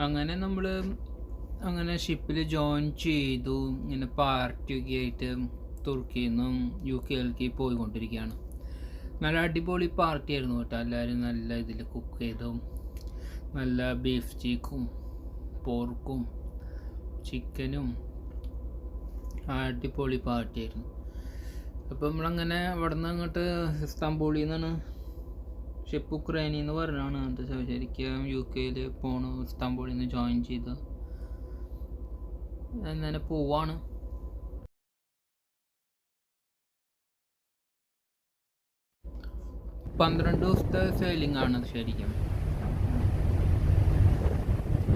അങ്ങനെ നമ്മൾ അങ്ങനെ ഷിപ്പിൽ ജോയിൻ ചെയ്തു. ഇങ്ങനെ പാർട്ടിയൊക്കെ ആയിട്ട് തുർക്കിയിൽ നിന്നും UK പോയിക്കൊണ്ടിരിക്കുകയാണ്. നല്ല അടിപൊളി പാർട്ടി ആയിരുന്നു കേട്ടോ. എല്ലാവരും നല്ല ഇതിൽ കുക്ക് ചെയ്തും നല്ല ബീഫ് ചീക്കും പോർക്കും ചിക്കനും അടിപൊളി പാർട്ടിയായിരുന്നു. അപ്പോൾ നമ്മളങ്ങനെ അവിടെ നിന്ന് അങ്ങോട്ട് ഇസ്താംബൂളിൽ നിന്നാണ് ഷിപ്പ് ഉക്രൈനിൽ നിന്ന് പറഞ്ഞാണ് അത് ശരിക്കും UK പോണു. ഇസ്താംബൂളിൽ നിന്ന് ജോയിൻ ചെയ്ത് അങ്ങനെ പോവാണ്. പന്ത്രണ്ട് ദിവസത്തെ സെയിലിംഗ് ആണ് ശരിക്കും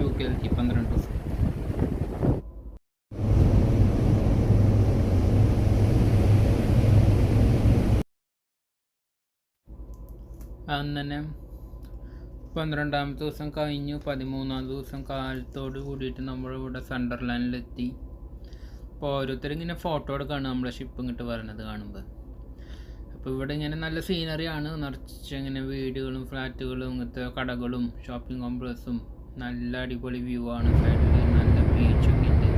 UK 12 ദിവസം. അങ്ങനെ 12ാമത്തെ ദിവസം കഴിഞ്ഞു. 13ാം ദിവസം കാലത്തോട് കൂടിയിട്ട് നമ്മളിവിടെ സണ്ടർലാൻഡിലെത്തി. അപ്പോൾ ഓരോരുത്തരിങ്ങനെ ഫോട്ടോ എടുക്കുകയാണ് നമ്മളെ ഷിപ്പ് ഇങ്ങോട്ട് വരണത് കാണുമ്പോൾ. അപ്പോൾ ഇവിടെ ഇങ്ങനെ നല്ല സീനറിയാണ്, നിറച്ച് ഇങ്ങനെ വീടുകളും ഫ്ലാറ്റുകളും ഇങ്ങനത്തെ കടകളും ഷോപ്പിംഗ് കോംപ്ലക്സും നല്ല അടിപൊളി വ്യൂ ആണ്. സൈഡിൽ നല്ല ബീച്ചൊക്കെ ഉണ്ട്.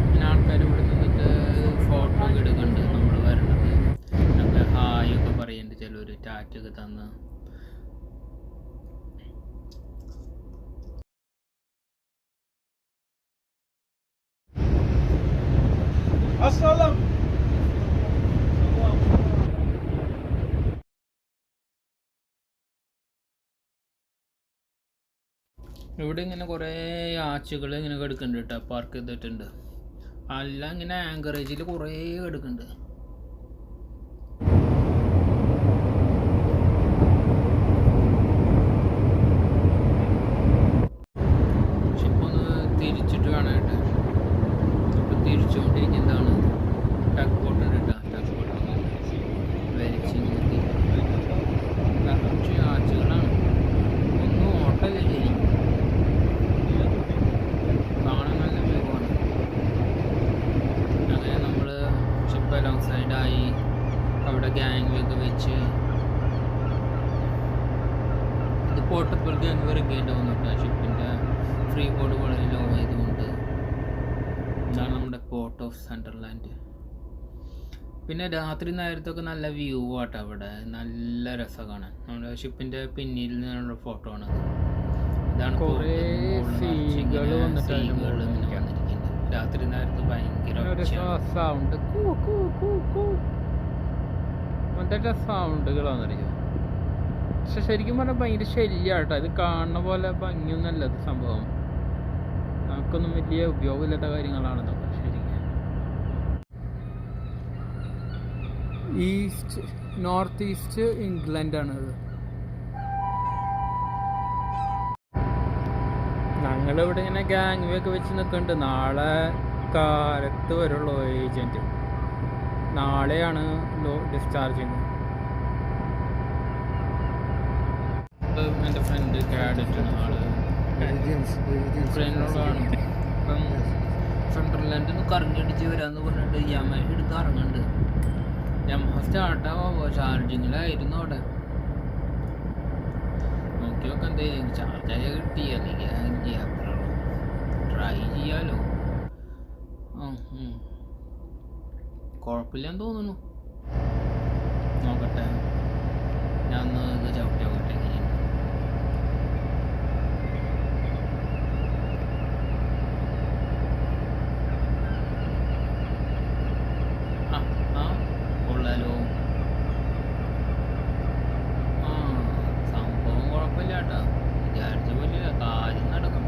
പിന്നെ ആൾക്കാർ ഇവിടെ നിന്നിട്ട് ഫോട്ടോ ഒക്കെ എടുക്കുന്നുണ്ട് നമ്മൾ വരണത്. ഞങ്ങൾ ഹായ് ഒക്കെ പറയുന്നുണ്ട്, ചിലർ ടാറ്റൊക്കെ തന്ന്. ഇവിടെ ഇങ്ങനെ കുറേ ആച്ചുകൾ ഇങ്ങനെ കിടക്കുന്നുണ്ട് കേട്ടോ, പാർക്ക് ചെയ്തിട്ടുണ്ട്. എല്ലാം ഇങ്ങനെ ആങ്കറേജിൽ കുറേ കിടക്കുന്നുണ്ട്. ഷിപ്പൊന്ന് തിരിച്ചിട്ട് വേണം കേട്ടോ. അപ്പോൾ തിരിച്ചുകൊണ്ടിരിക്കുന്നതാണ്. ടഗ് ബോട്ട് ഉണ്ട് കേട്ടോ. ടഗ് ബോട്ട് വലിച്ച് നിറച്ച് ആച്ചുകളാണ്. ഒന്നും ഓട്ടല്ലേ ശരി, കാണാൻ നല്ല വ്യൂ. അങ്ങനെ നമ്മൾ ഷിപ്പ് അലോങ് സൈഡായി അവിടെ ഗാങ് ഒക്കെ വെച്ച്. ഇത് പോർട്ടബിൾ ഗാങ് വരയ്ക്കേണ്ടി വന്നിട്ട് ഷിപ്പിൻ്റെ ഫ്രീ ബോർഡ് വളരെ ലോ ആയതുകൊണ്ട്. ഇതാണ് നമ്മുടെ പോർട്ട് ഓഫ് സണ്ടർലാൻഡ്. പിന്നെ രാത്രി നേരത്തൊക്കെ നല്ല വ്യൂ ആട്ടോ അവിടെ, നല്ല രസം കാണാൻ. നമ്മുടെ ഷിപ്പിൻ്റെ പിന്നിൽ നിന്നുള്ള ഫോട്ടോ ആണ്. ഇതാണ് കുറേ സീകൾ വന്നിട്ടുണ്ട്. രാത്രി നേരത്ത് ഭയങ്കര സൗണ്ട്, അങ്ങനത്തെ സൗണ്ടുകൾ വന്നിരിക്കും. പക്ഷെ ശരിക്കും പറഞ്ഞാൽ ഭയങ്കര ശല്യമാട്ടോ. ഇത് കാണുന്ന പോലെ ഭംഗിയൊന്നുമല്ല ഇത് സംഭവം. നമുക്കൊന്നും വലിയ ഉപയോഗമില്ലാത്ത കാര്യങ്ങളാണെന്നൊക്കെ ശരിക്കും. നോർത്ത് ഈസ്റ്റ് ഇംഗ്ലണ്ടാണത്. ഞങ്ങളിവിടെ ഇങ്ങനെ ഗാങ് ഒക്കെ വെച്ച് നിൽക്കുന്നുണ്ട്. നാളെ കാലത്ത് വരുള്ളൂ ഏജൻറ്റ്. നാളെയാണ് ഡിസ്ചാർജിങ്. എൻ്റെ ഫ്രണ്ട് കാഡറ്റാണ് ആള്, ഫ്രണ്ടിനോടാണ്. അപ്പം സണ്ടർലാൻഡിൽ നിന്ന് കറങ്ങിയടിച്ച് വരാമെന്ന് പറഞ്ഞിട്ട് യമഹ എടുത്ത് ഇറങ്ങുന്നുണ്ട്. യമഹ സ്റ്റാർട്ടാവോ ചാർജിങ്ങിലായിരുന്നു അവിടെ. നോക്കി നോക്കാം എന്തെങ്കിലും ചാർജായ കിട്ടി, അല്ലെങ്കിൽ ട്രൈ ചെയ്യാലോ. കുഴപ്പമില്ലെന്ന് തോന്നുന്നു. നോക്കട്ടെ, ഞാൻ ഒന്ന് ഇത് ചവിട്ടി നോക്കട്ടെ. കൊള്ളാലോ. സംഭവം കുഴപ്പമില്ല കേട്ടോ, വിചാരിച്ച പോലെ കാര്യം നടക്കും.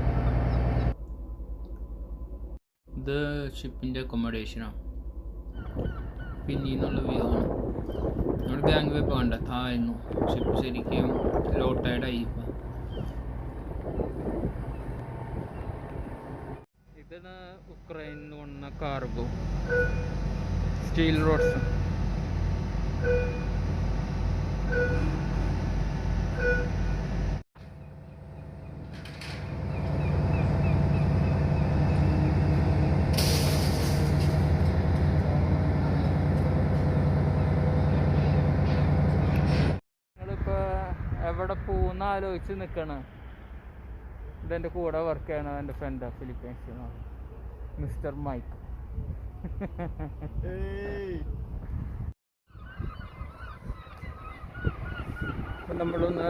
ഇത് ഷിപ്പിൻ്റെ അക്കോമഡേഷനാണ്. പിന്നീന്നുള്ള വ്യൂ ആണ്. നമ്മുടെ ഗാങ് വേപ്പ് കണ്ട താഴ്ന്നു. ഷിപ്പ് ശരിക്കും ലോ ടൈഡായി. ഇപ്പം ഇതാണ് ഉക്രൈനിൽ നിന്ന് വന്ന കാർഗോ സ്റ്റീൽ റോഡ്സ്. എവിടെ പോകുന്ന ആലോചിച്ച് നിൽക്കണ. ഇതെൻ്റെ കൂടെ വർക്ക് ചെയ്യണത് എൻ്റെ ഫ്രണ്ട് ഫിലിപ്പീൻസ് മിസ്റ്റർ മൈക്ക്. അപ്പം നമ്മളൊന്ന്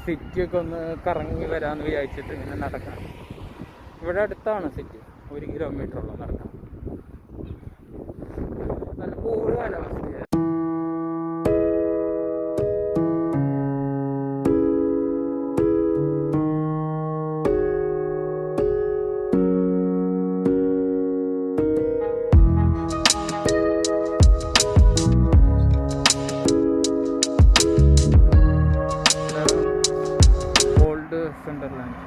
സിറ്റിയൊക്കെ ഒന്ന് കറങ്ങി വരാമെന്ന് വിചാരിച്ചിട്ട് ഇങ്ങനെ നടക്കാം. ഇവിടെ അടുത്താണ് സിറ്റി, 1 കിലോമീറ്ററോളം നടക്കാം. നല്ല കൂൾ കാലാവസ്ഥയാണ്. സെൻ്റർലാൻഡ്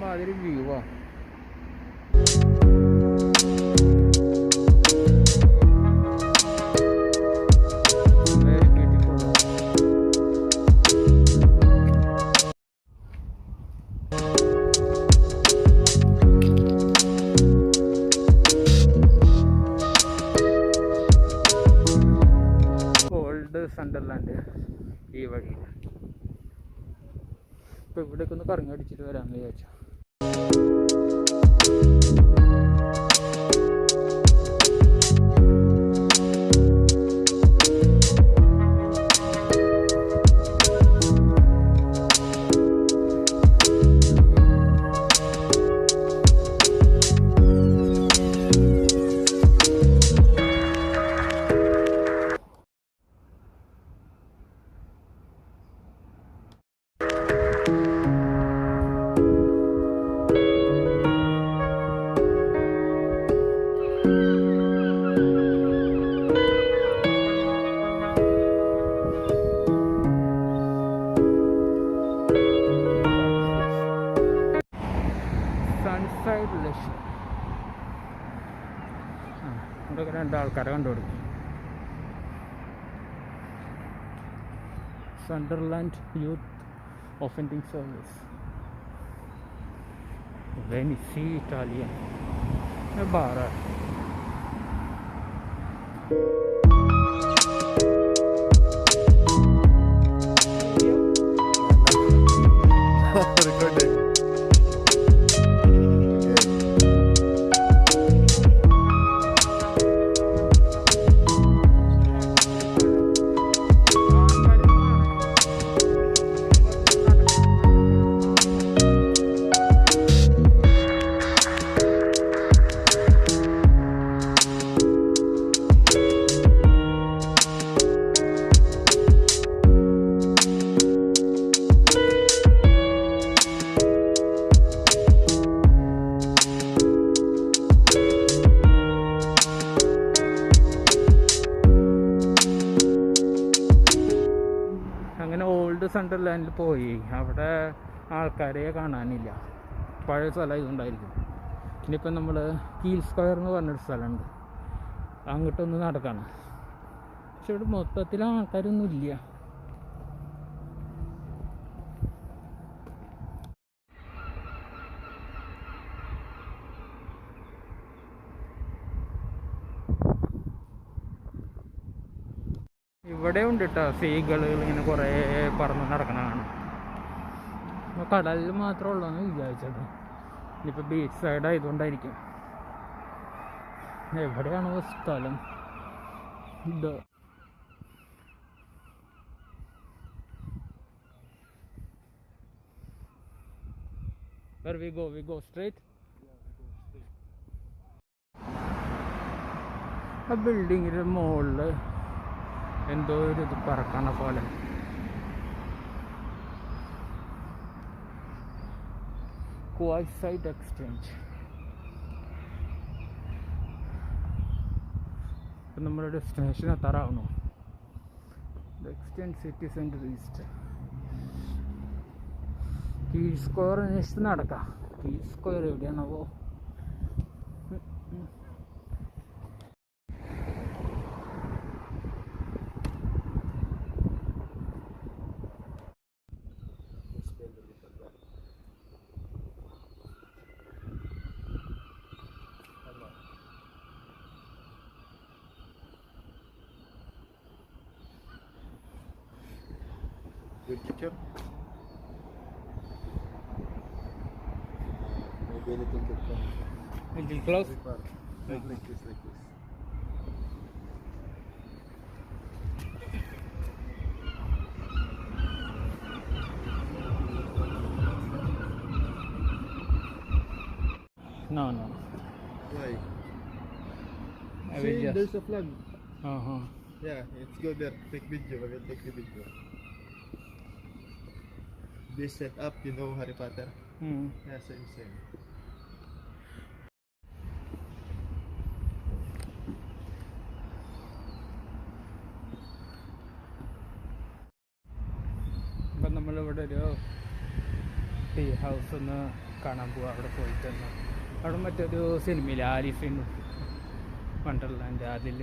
മാതിരി വ്യൂവാ. Very beautiful. ഓൾഡ് സെൻ്റർലാൻഡ് ഈ വഴി. ഇപ്പോൾ ഇവിടേക്ക് ഒന്ന് കറങ്ങി അടിച്ചിട്ട് വരാമെന്ന് വിചാരിച്ചു. സൺസൈഡ് ലക്ഷ്യം. ഇവിടെ 2 ആൾക്കാരെ കണ്ടുപിടിക്കും. സണ്ടർലാൻഡ് യൂത്ത് ഒഫൻഡിങ് സർവീസ്, വെനിസി ഇറ്റാലിയൻ ബാറ. അങ്ങനെ ഓൾഡ് സെൻ്റർലാൻഡിൽ പോയി. അവിടെ ആൾക്കാരെ കാണാനില്ല, പഴയ സ്ഥലം ഇതുകൊണ്ടായിരിക്കും. ഇനിയിപ്പം നമ്മൾ കീൽ സ്ക്വയർ എന്ന് പറഞ്ഞൊരു സ്ഥലമുണ്ട്, അങ്ങോട്ടൊന്ന് നടക്കണം. പക്ഷെ ഇവിടെ മൊത്തത്തിൽ ആൾക്കാരൊന്നും ഇല്ല. ഇവിടെ ഉണ്ട് കേട്ടോ സീകളുകൾ ഇങ്ങനെ കുറേ പറന്ന് നടക്കണതാണ്. കടലിൽ മാത്രമേ ഉള്ളൂ എന്ന് വിചാരിച്ചത്. ഇനിയിപ്പോൾ ബീച്ച് സൈഡ് ആയതുകൊണ്ടായിരിക്കും. എവിടെയാണോ സ്ഥലം? ഇത് where we go straight. ആ ബിൽഡിങ്ങിൻ്റെ മുകളിൽ എന്തോ ഒരു ഇത് പറക്കണ പോലെ. Quayside exchange. ഇപ്പം നമ്മുടെ ഡെസ്റ്റിനേഷൻ എത്താറാവണു. Exchange city centre east. Keel Square അന്വേഷിച്ച് നടക്കാം. കീൽ സ്ക്വയർ എവിടെയാണാവോ? Good picture. Maybe a little bit Little close. far. Like this, like this. No. Why? I will See, just. there's a flag. Uh-huh. Yeah, let's go there. Take video. I will take the video. This setup, you know Harry Potter? Yeah, same. അപ്പം നമ്മളിവിടെ ഒരു tea house ഒന്ന് കാണാൻ പോവാം. അവിടെ പോയിട്ടൊന്ന് അവിടെ മറ്റൊരു സിനിമയില്ല, Alice in Wonderland, അതിൽ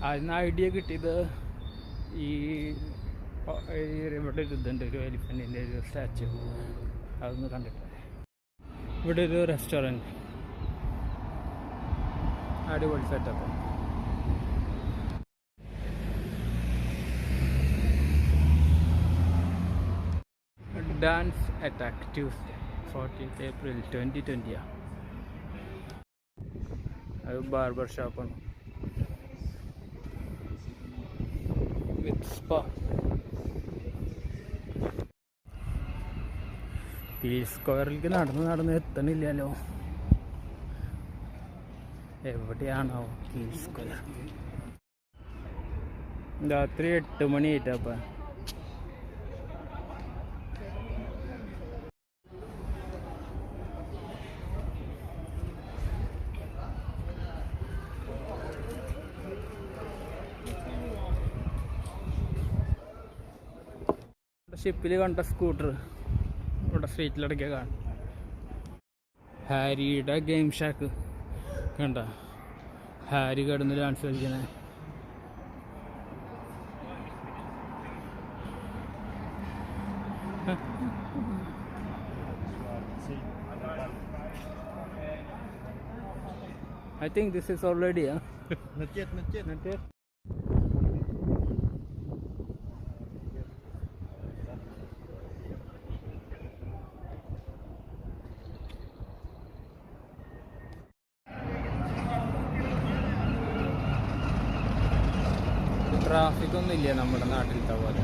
അതിന് ഐഡിയ കിട്ടിയത് ഈ ഇവിടെ ഒരു ഇതുണ്ട്, ഒരു എലിഫൻറ്റിൻ്റെ ഒരു സ്റ്റാച്ചു, അതൊന്ന് കണ്ടിട്ട്. ഇവിടെ ഒരു റെസ്റ്റോറൻറ്റ്, അടിപൊളി setup. Dance attack Tuesday 14th April 2020. അത് ബാർബർ ഷോപ്പാണ് വിത്ത് സ്പാ. പീസ് സ്ക്വയറിലേക്ക് നടന്ന് എത്തണില്ലല്ലോ. എവിടെയാണോ പീസ് സ്ക്വയർ? രാത്രി 8 മണി ആയിട്ടപ്പം. ഷിപ്പിൽ കണ്ട സ്കൂട്ടർ ഇവിടെ സ്ട്രീറ്റിലിടയ്ക്ക് കാണും. ഹാരിയുടെ ഗെയിം ഷാക്ക് കണ്ട, ഹാരി കിടന്ന് ഡാൻസ് കളിക്കണേ. I think this is already, huh? Not yet. Traffic ഒന്നും ഇല്ല നമ്മുടെ നാട്ടിലത്തെ പോലെ.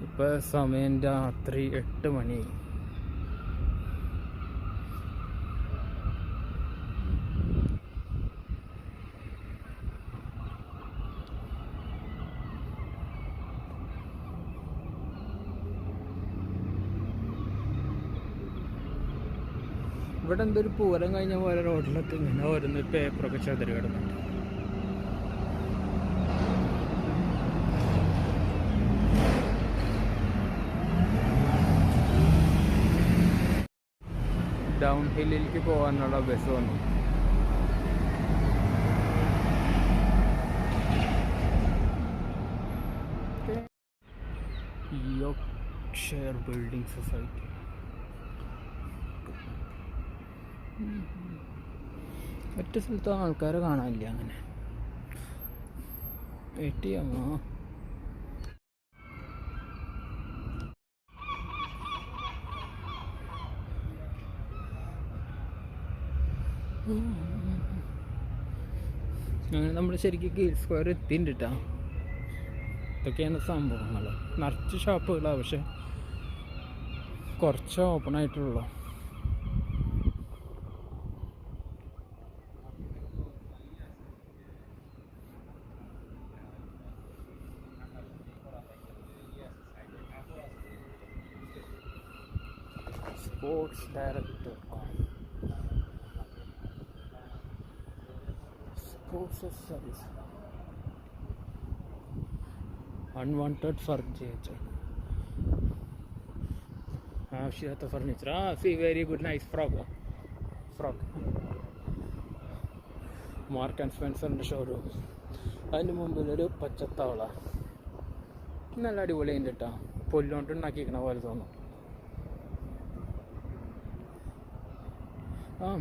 ഇപ്പൊ സമയം രാത്രി 8 മണി. ഇവിടെ എന്തൊരു പൂരം കഴിഞ്ഞ പോലെ റോഡിലൊക്കെ ഇങ്ങനെ ഓരോന്ന് പേപ്പറൊക്കെ ചെതറി കിടന്നുണ്ട്. ഡൗൺ ഹില്ലിലേക്ക് പോകാനുള്ള ബസ് വന്നു. Yorkshire building society. ഒറ്റ സ്ഥലത്ത് ആൾക്കാരെ കാണാനില്ല അങ്ങനെ. ATM അങ്ങനെ നമ്മൾ ശരിക്കും കീഴ് സ്ക്വയർ എത്തിയിട്ടാ. ഇതൊക്കെയാണ് സംഭവങ്ങൾ. നിറച്ച് ഷോപ്പുകളാണ്, പക്ഷെ കുറച്ച് ഓപ്പൺ ആയിട്ടുള്ളൂ. sportsdirect.com. Sports service. Unwanted furniture. Avshyata furniture. See, very good, nice frog. Mark and Spencer showroom. അതിന് മുമ്പിലൊരു പച്ചത്തവള. നല്ല അടിപൊളിയുണ്ട് കേട്ടോ. പുല്ലുകൊണ്ട് ഉണ്ടാക്കിയിരിക്കണ പോലെ തോന്നും.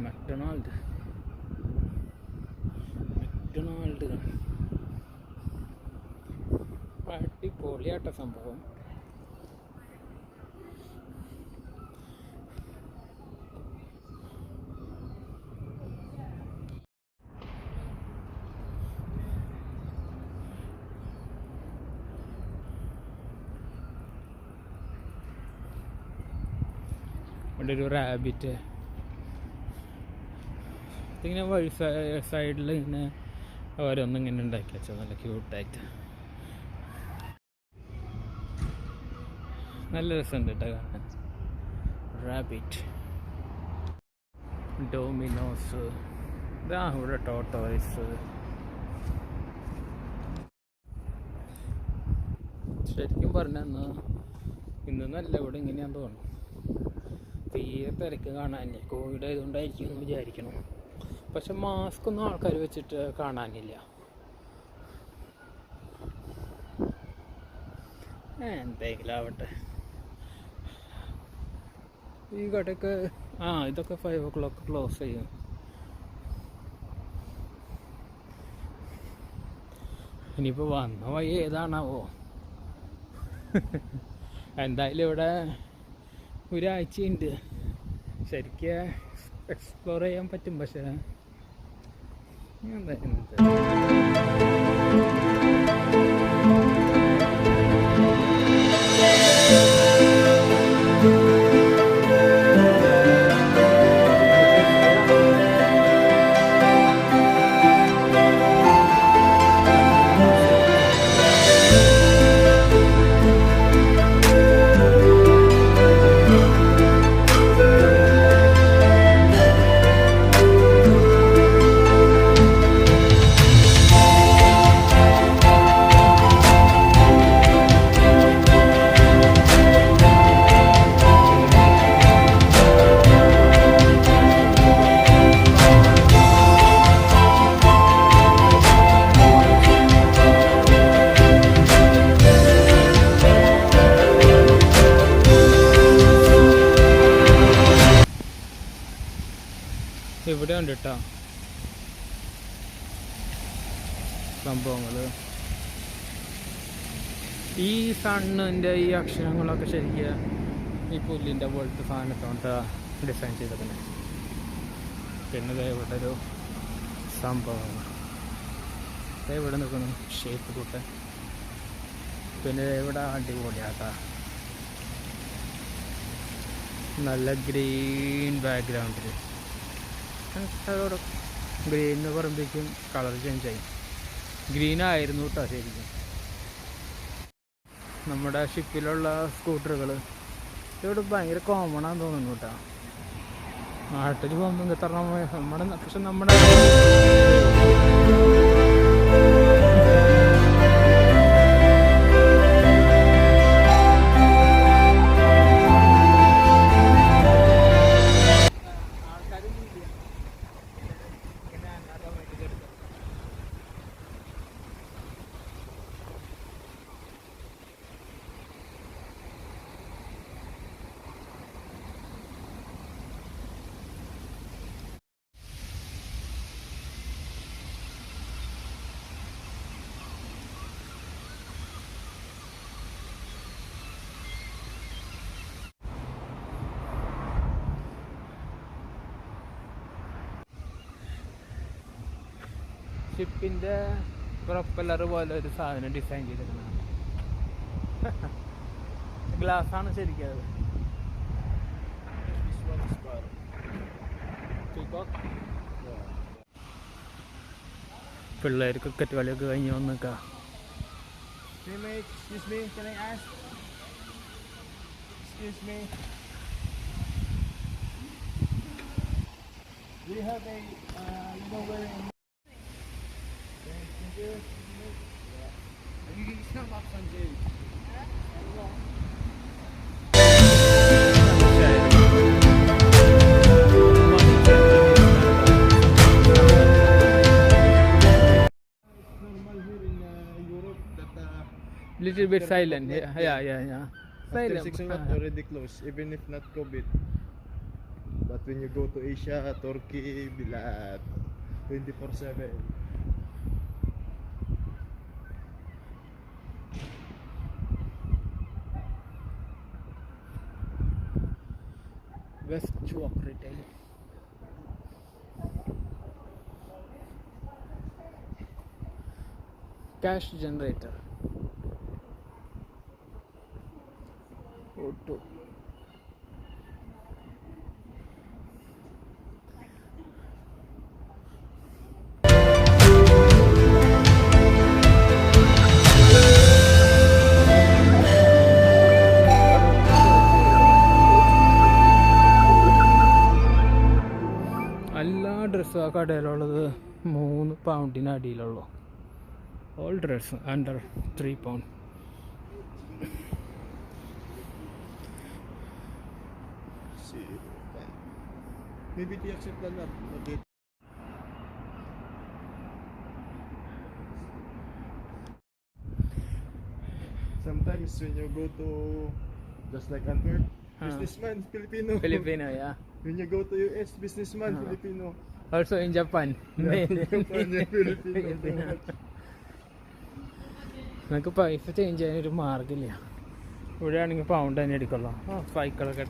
മെക്ഡൊണാൾഡ് അടിപൊളിയാട്ട സംഭവം. ഇവിടെ ഒരു റാബിറ്റ് ഇങ്ങനെ വഴി സൈഡിൽ ഇങ്ങനെ ഓരോന്നും ഇങ്ങനെ ഉണ്ടാക്കി വെച്ചോ, നല്ല ക്യൂട്ടായിട്ട്. നല്ല രസമുണ്ട് കേട്ടോ കാണാൻ. റാബിറ്റ്, ഡോമിനോസ്, ഇതാ ഇവിടെ ടോട്ടോയ്സ്. ശരിക്കും പറഞ്ഞാൽ ഇന്നല്ല ഇവിടെ ഇങ്ങനെയാന്ന് തോന്നുന്നു. തീരെ തിരക്ക് കാണാനില്ല. കോവിഡ് ആയതുകൊണ്ടായിരിക്കും എന്ന് വിചാരിക്കണം. പക്ഷെ മാസ്ക് ഒന്നും ആൾക്കാർ വെച്ചിട്ട് കാണാനില്ല. എന്തെങ്കിലും ആവട്ടെ. ഈ കടയൊക്കെ ഇതൊക്കെ 5 o'clock ക്ലോസ് ചെയ്യും. ഇനിയിപ്പോൾ വന്ന വഴി ഏതാണാവോ. എന്തായാലും ഇവിടെ ഒരാഴ്ചയുണ്ട്. ശരിക്കും എക്സ്പ്ലോർ ചെയ്യാൻ പറ്റും. പക്ഷേ ഇവിടെ ഉണ്ട് കേട്ടോ സംഭവങ്ങൾ. ഈ സണ്ണിൻ്റെ ഈ അക്ഷരങ്ങളൊക്കെ ശരിക്കും ഈ പുല്ലിൻ്റെ പോലത്തെ സാധനത്തോണ്ട് ഡിസൈൻ ചെയ്തേക്കുന്നത്. പിന്നെ ഇവിടെ ഒരു സംഭവം ഇവിടെ നിൽക്കുന്നു, ഷേപ്പ് കൂട്ട്. പിന്നെ ഇവിടെ അടിപൊളിയാട്ടാ, നല്ല ഗ്രീൻ ബാക്ക്ഗ്രൗണ്ടിൽ. അതോടെ ഗ്രീൻ എന്ന് പറയുമ്പോഴേക്കും കളർ ചേഞ്ച് ആയി. ഗ്രീൻ ആയിരുന്നു കേട്ടോ ശരിക്കും. നമ്മുടെ ഷിപ്പിലുള്ള സ്കൂട്ടറുകൾ ഇവിടെ ഭയങ്കര കോമൺ ആണെന്ന് തോന്നുന്നു കേട്ടോ. നാട്ടിൽ പോകുമ്പോൾ ഇങ്ങനത്തെ പക്ഷെ നമ്മുടെ ഷിപ്പിൻ്റെ പ്രൊപ്പല്ലർ പോലെ ഒരു സാധനം ഡിസൈൻ ചെയ്തിരിക്കുന്നത്. ഗ്ലാസ്സാണ് ശരിക്കും അത്. പിള്ളേർ ക്രിക്കറ്റ് കളിയൊക്കെ കഴിഞ്ഞ് വന്നേക്കാം. Little bit silent. Yeah. After 6 months already closed, even if not COVID. But when you go to Asia, Turkey, Bilad, 24/7. West Chalk Retail. Cash generator. Auto. കടയിലുള്ളത് 3 പൗണ്ടിന് അടിയിലുള്ളൂ. All dress under 3 pound. See, maybe they accept that not. Okay. Sometimes when you go to just like Antwerp, businessman Filipino. Filipino, yeah. When you go to US, businessman Filipino. Also in Japan. Japan, Filipino. നമുക്ക് പൈസ change ചെയ്യാനൊരു മാർഗ്ഗമില്ല. ഇവിടെ ആണെങ്കിൽ pound തന്നെ എടുക്കുള്ളൂ. സൈക്കിളൊക്കെ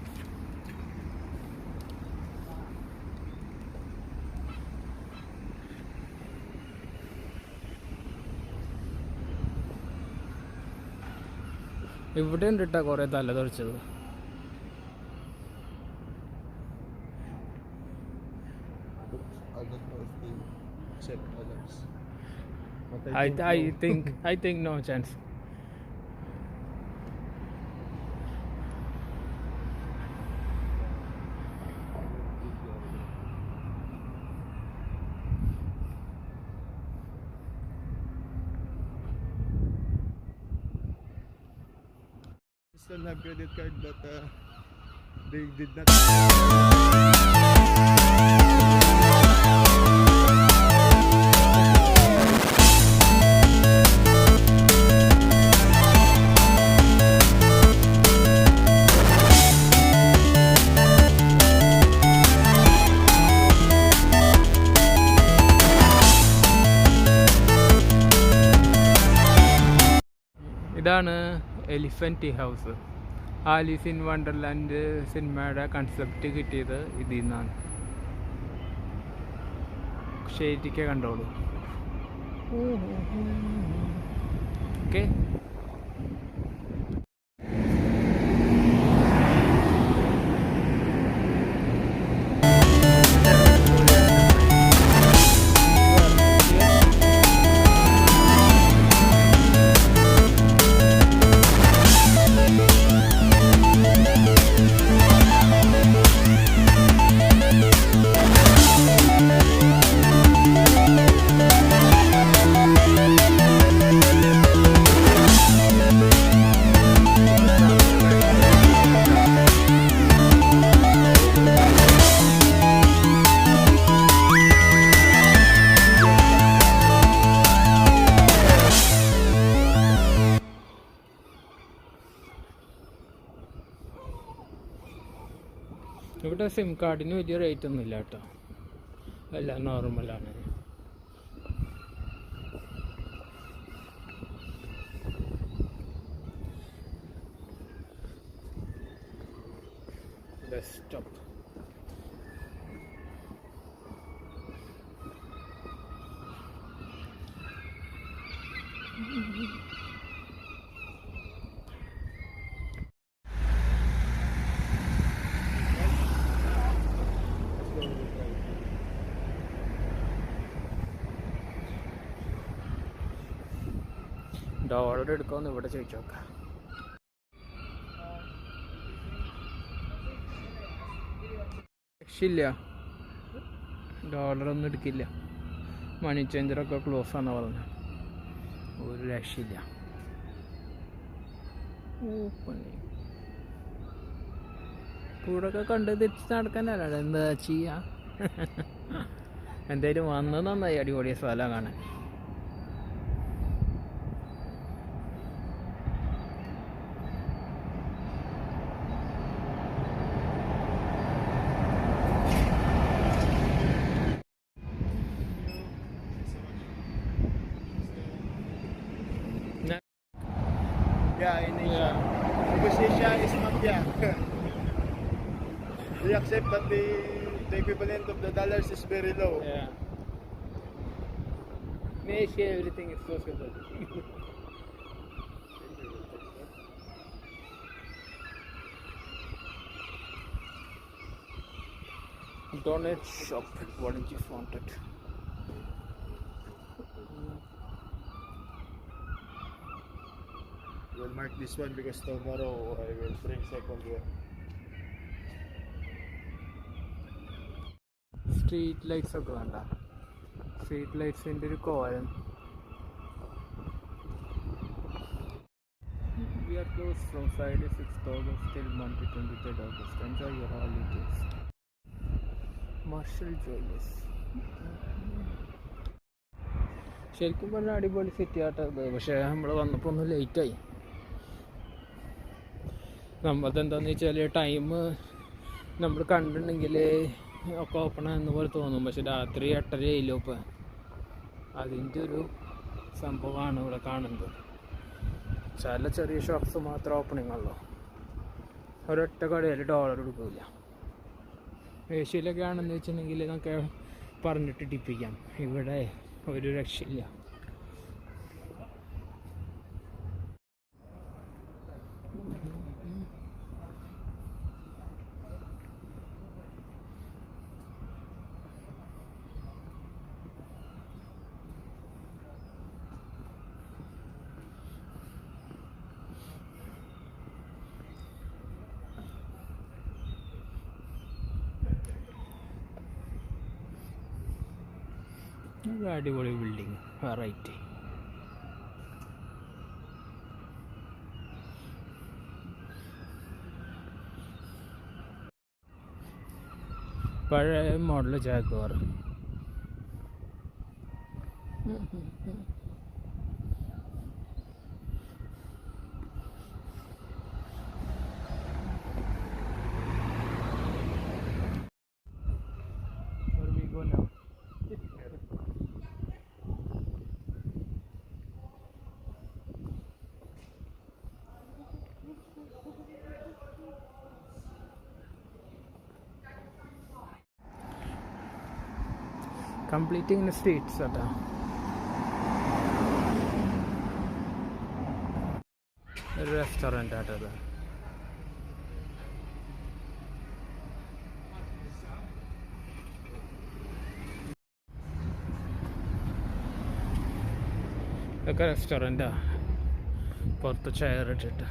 ഇവിടെ ഉണ്ട് കേട്ടോ കുറേ തല തെറിച്ചത്. I don't know if they accept others. But I think no chance. Still have credit card, but they did not. ഇതാണ് elephant house. Alice in Wonderland സിനിമയുടെ കൺസെപ്റ്റ് കിട്ടിയത് ഇതിൽ നിന്നാണ്. ശരിക്ക് കണ്ടോളൂ. ഓക്കെ, ഇവിടെ സിം കാർഡിന് വലിയ റേറ്റ് ഒന്നും ഇല്ല കേട്ടോ, എല്ലാം നോർമലാണ്. Bus stop. ഡോളർ എടുക്കാമെന്ന് ഇവിടെ ചോദിച്ചു നോക്കാം. രക്ഷയില്ല, ഡോളറൊന്നും എടുക്കില്ല. മണി ചേഞ്ചറൊക്കെ ക്ലോസ് ആണെന്ന് പറഞ്ഞത്. ഒരു രക്ഷയില്ല. കൂടൊക്കെ കണ്ട് തിരിച്ച് നടക്കാനല്ല, എന്താ ചെയ്യാ. എന്തായാലും വന്നത് നന്നായി, അടിപൊളി സ്ഥലം കാണാൻ. Yeah, in Asia. Because Asia is mafia. They accept that the equivalent of the dollars is very low. Yeah. In Asia, everything is possible. Donut shop. What did you want it? We'll mark this one because tomorrow I will bring second one. Street lights ഒക്കെ വേണ്ട. Street ലൈറ്റ്സിൻ്റെ ഒരു കോലം. We are closed from Friday 6th August till Monday 23rd August. Enjoy your holidays. Marshall Jewelers. ശരിക്കും പറഞ്ഞാൽ അടിപൊളി city ആട്ടത്. പക്ഷേ നമ്മൾ വന്നപ്പോൾ ഒന്ന് ലേറ്റായി. നമ്മളതെന്താണെന്ന് വെച്ചാൽ ടൈം നമ്മൾ കണ്ടിട്ടുണ്ടെങ്കിൽ ഒക്കെ ഓപ്പൺ ആകുന്ന പോലെ തോന്നും. പക്ഷെ രാത്രി 8:30 ആയില്ലോ ഇപ്പം. അതിൻ്റെ ഒരു സംഭവമാണ് ഇവിടെ കാണുന്നത്. ചില ചെറിയ ഷോപ്സ് മാത്രം ഓപ്പണിംഗ് ഉള്ളൂ. ഒരൊറ്റ കടയിൽ $1 കൊടുക്കില്ല. ഏഷ്യയിലൊക്കെ ആണെന്ന് വെച്ചിട്ടുണ്ടെങ്കിൽ നമുക്ക് പറഞ്ഞിട്ട് ടിപ്പിക്കാം. ഇവിടെ ഒരു രക്ഷയില്ല. അടിപൊളി ബിൽഡിങ്, വെറൈറ്റി. പഴയ model Jaguar. Completing the streets at a restaurant at a restaurant പുറത്ത് ചെയർ ഇട്ടിട്ട്.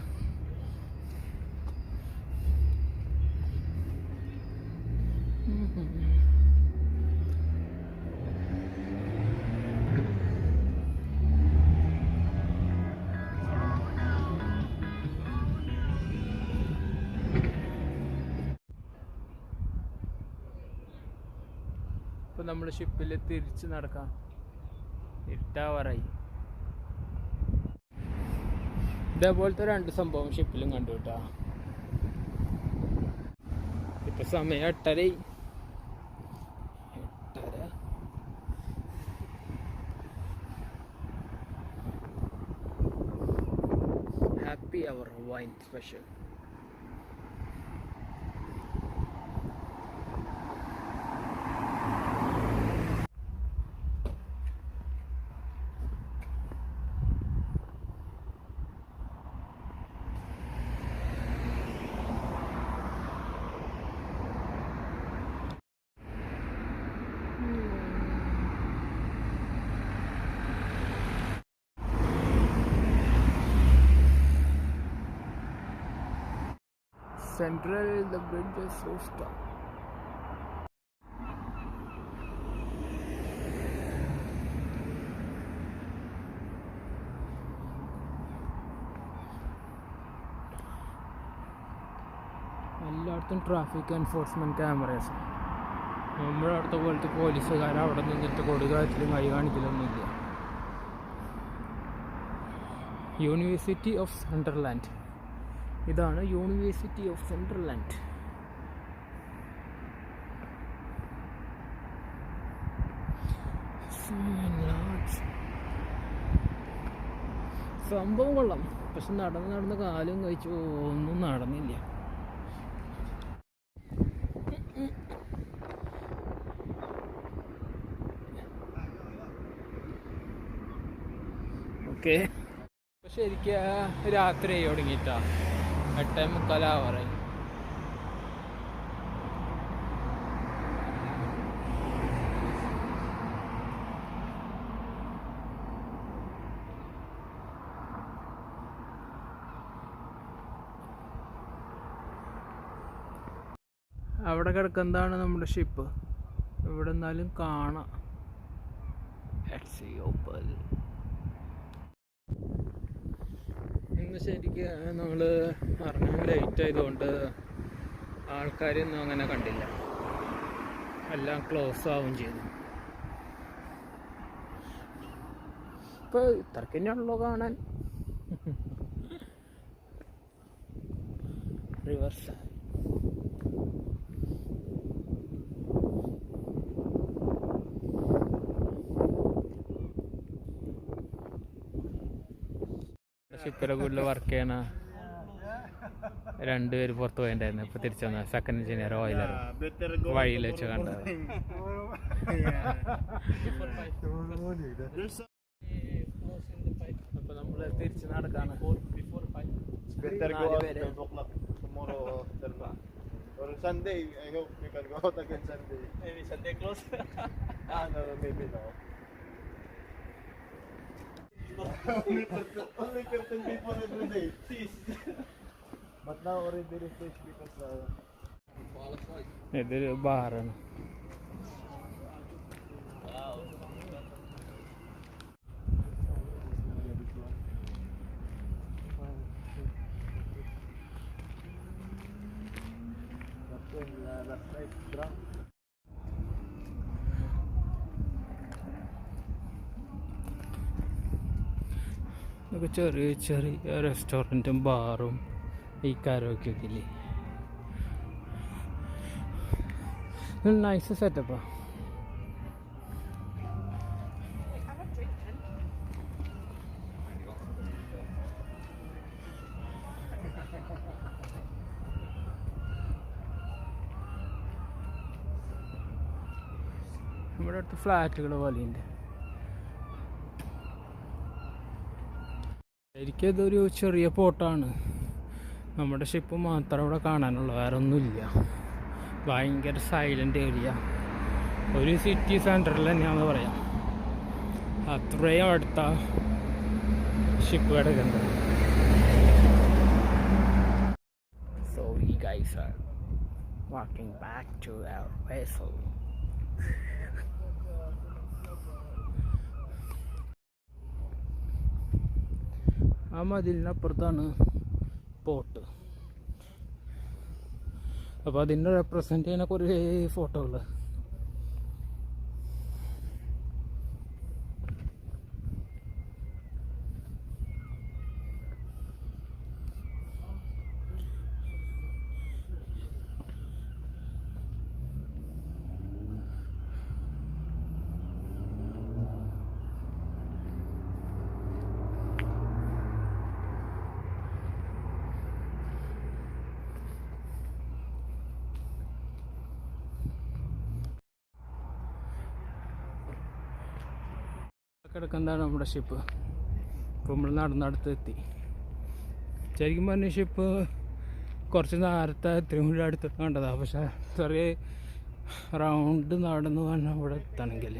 ഇപ്പം നമ്മൾ ഷിപ്പിൽ തിരിച്ച് നടക്കാം. ഇരുട്ടാവാറായി. ഇതേപോലത്തെ 2 സംഭവം ഷിപ്പിലും കണ്ടു കേട്ടോ. ഇപ്പം സമയം 8:30. Happy hour wine special. Central, the bridge is so stuck. എല്ലായിടത്തും ട്രാഫിക് എൻഫോഴ്സ്മെൻറ്റ് ക്യാമറസ്. നമ്മുടെ അടുത്ത പോലത്തെ പോലീസുകാർ അവിടെ നിന്നിട്ട് കൊടുകാറ്റിലും കൈ കാണിക്കലൊന്നുമില്ല. University of സെൻട്രലാൻഡ്. ഇതാണ് യൂണിവേഴ്സിറ്റി ഓഫ് സെൻട്രലാൻഡ്. സംഭവം കൊള്ളാം. പക്ഷെ നടന്ന് കാലും കഴിച്ചു ഒന്നും നടന്നില്ല. ഓക്കെ. ശരിക്കും രാത്രി തുടങ്ങിയിട്ടാ 8:45 അവിടെ കിടക്കുന്നതാണ് നമ്മുടെ ഷിപ്പ്. ഇവിടെ നിന്നാലും കാണാം. Let's see Opal. ഇന്ന് ശരിക്കും നമ്മൾ ഇറങ്ങാൻ ലേറ്റ് ആയതുകൊണ്ട് ആൾക്കാരൊന്നും അങ്ങനെ കണ്ടില്ല, എല്ലാം ക്ലോസ് ആവുകയും ചെയ്തു. ഇപ്പോൾ ഇത്രയ്ക്ക് തന്നെയുള്ളൂ കാണാൻ. റിവേഴ്സ് ഷിപ്പിലെ കൂടുതൽ വർക്ക് ചെയ്യണ രണ്ടുപേര് പുറത്ത് പോയിട്ടുണ്ടായിരുന്നു. ഇപ്പൊ തിരിച്ചു വന്ന സെക്കൻഡ് എഞ്ചിനീയർ ഓയിലർ വഴിയിൽ വെച്ച് കണ്ടത്. അപ്പൊ നമ്മള് തിരിച്ച് നടക്കാണ്. Better go out 12 o'clock tomorrow. Or Sunday, I hope we can go out again Sunday. Maybe Sunday close. No, maybe no. Only 13 people every day. But now already refreshed because ഇതൊരു ബാറാണ്. last night drunk. ഇതൊക്കെ ചെറിയ ചെറിയ റെസ്റ്റോറൻറ്റും ബാറും ഈ കരോക്കൊക്കെ ഇല്ലേ, nice സെറ്റപ്പാ. നമ്മുടെ അടുത്ത് ഫ്ലാറ്റുകൾ പോലെയുണ്ട്. ശരിക്കും ഇതൊരു ചെറിയ പോർട്ടാണ്. നമ്മുടെ ഷിപ്പ് മാത്രം ഇവിടെ കാണാനുള്ളൂ, വേറെ ഒന്നുമില്ല. ഭയങ്കര സൈലൻ്റ് ഏരിയ, ഒരു സിറ്റി സെൻറ്ററിൽ തന്നെയാണെന്ന് പറയാം. അത്രയും അടുത്ത ഷിപ്പ് കിടക്കുന്നത്. So we guys are walking back to our vessel. ആ മതിലിനപ്പുറത്താണ് പോർട്ട്. അപ്പോൾ അതിനെ റെപ്രസെൻ്റ് ചെയ്യുന്ന കുറേ ഫോട്ടോകൾ. കിടക്കുന്നതാണ് നമ്മുടെ ഷിപ്പ്. ഇപ്പോൾ നമ്മൾ നടന്നടുത്ത് എത്തി. ശരിക്കും പറഞ്ഞ ഷിപ്പ് കുറച്ച് നേരത്തെ ഇത്രയും കൂടി അടുത്ത് കണ്ടതാണ്. പക്ഷേ ചെറിയ റൗണ്ട് നടന്ന് പറഞ്ഞാൽ ഇവിടെ എത്തണമെങ്കിൽ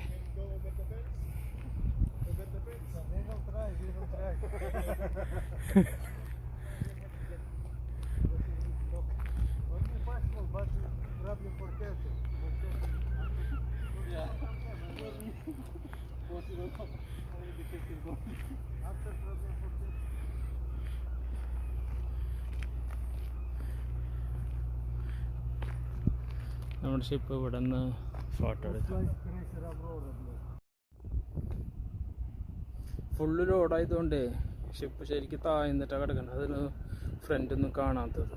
നമ്മുടെ ഷിപ്പ് ഇവിടെ നിന്ന് ഫോട്ടോ എടുക്കും. ഫുള്ള് ലോഡായതുകൊണ്ട് ഷിപ്പ് ശരിക്കും താഴ്ന്നിട്ടാണ് കിടക്കുന്നത്. അതിന് ഫ്രണ്ടൊന്നും കാണാത്തത്.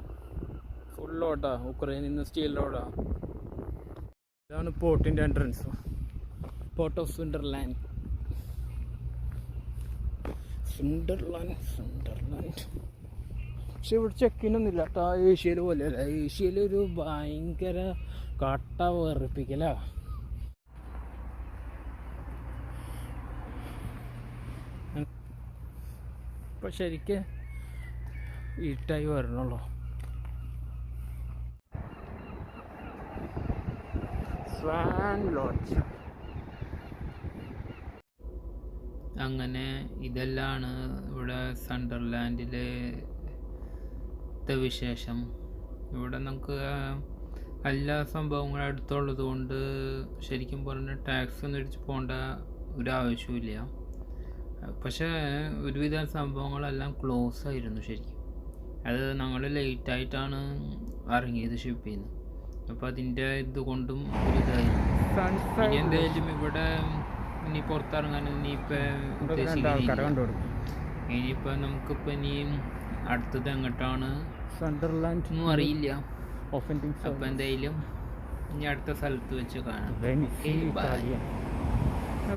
ഫുൾ ലോഡാ, ഉക്രൈനിൽ നിന്ന് സ്റ്റീൽ ലോഡാ. ഇതാണ് പോർട്ടിൻ്റെ എൻട്രൻസ്, പോർട്ട് ഓഫ് സുണ്ടർലാൻഡ്. സുണ്ടർലാൻഡ് പക്ഷെ ഇവിടെ ചെക്കിനൊന്നുമില്ല കേട്ടോ. ഏഷ്യയിൽ പോലെയല്ല. ഏഷ്യയിലൊരു ഭയങ്കര കട്ട വേർപ്പിക്കല. ഇപ്പം ശരിക്കും ഈട്ടായി വരണുള്ളൂ. Swan lodge. അങ്ങനെ ഇതെല്ലാണ് ഇവിടെ സണ്ടർലാൻഡിലെ വിശേഷം. ഇവിടെ നമുക്ക് എല്ലാ സംഭവങ്ങളും അടുത്തുള്ളത് കൊണ്ട് ശരിക്കും പറഞ്ഞാൽ ടാക്സ് ഒന്നും ഇടിച്ച് പോകേണ്ട ഒരു ആവശ്യമില്ല. പക്ഷേ ഒരുവിധ സംഭവങ്ങളെല്ലാം ക്ലോസ് ആയിരുന്നു ശരിക്കും. അത് ഞങ്ങൾ ലേറ്റായിട്ടാണ് ഇറങ്ങിയത് ഷിപ്പിൽ നിന്ന്. അപ്പോൾ അതിൻ്റെ ഇതുകൊണ്ടും ഒരു ഇതായിരുന്നു. ഇനി എന്തായാലും ഇവിടെ ഇനി പുറത്തിറങ്ങാൻ ഇനിയിപ്പോൾ ഇനിയിപ്പോൾ നമുക്കിപ്പോൾ ഇനിയും അടുത്തത് എങ്ങോട്ടാണ് സണ്ടർലാൻഡ് ഒന്നും അറിയില്ല. അപ്പോൾ എന്തായാലും ഇനി അടുത്ത സ്ഥലത്ത് വെച്ച് കാണാം. Venice, Okay, bye. ഇറ്റാലിയ.